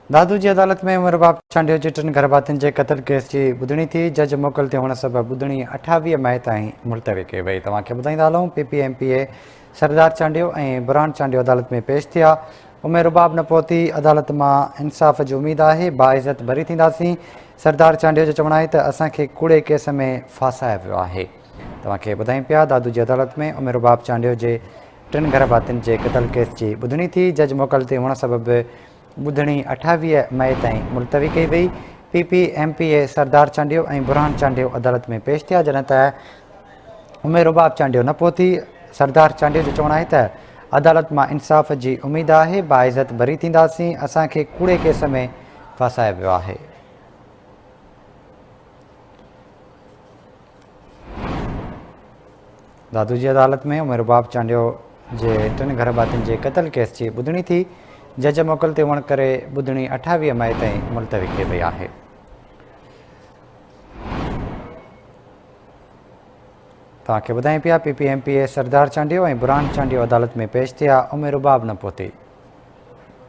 दादू जी अदालत में उमिर बाप चांडियो जी टिनि गर्भातियुनि जे क़त्ल केस जी ॿुधणी थी। जज मोकल ते हुअण सबबि ॿुधणी 28 मई ताईं मुलतवी कई वई। तव्हांखे ॿुधाईंदा हलूं, PPMPA सरदार चांडियो ऐं बुरहान चांडियो अदालत में पेश थिया। उमिर बाप न पहुती, अदालत मां इंसाफ़ जी उमेद आहे, बाइज़त बरी थींदासीं। सरदार चांडियो जो चवणु आहे त असांखे कूड़े केस में फासायो वियो आहे। तव्हांखे ॿुधायूं पिया, दादू जी अदालत में उमिर बाप चांडियो जे टिनि गर्भातियुनि जे क़त्ल केस जी ॿुधणी थी। जज मोकल ते हुअण सबबि ॿुधणी 28 मई ताईं मुलतवी कई वई। PPMPA सरदार चांडियो ऐं बुरहान चांडियो अदालत में पेश थिया, जॾहिं त उमिर बाप चांडियो न पहुती। सरदार चांडियो जो चवणु आहे त अदालत मां इंसाफ़ जी उमेद आहे, बाइज़त बरी थींदासीं। असांखे कूड़े केस में फासायो वियो आहे। दादू जी अदालत में उमिर बाप चांडियो जे टिनि गर्भातियुनि जे क़त्ल केस जी ॿुधणी थी। जज मोकल ते हुअण करे ॿुधणी 28 मई ताईं मुलतवी कई वई आहे। तव्हांखे ॿुधायूं पिया, PPMPA सरदार चांडियो ऐं बुरहान चांडियो अदालत में पेश थिया। उमिर बाप न पहुती।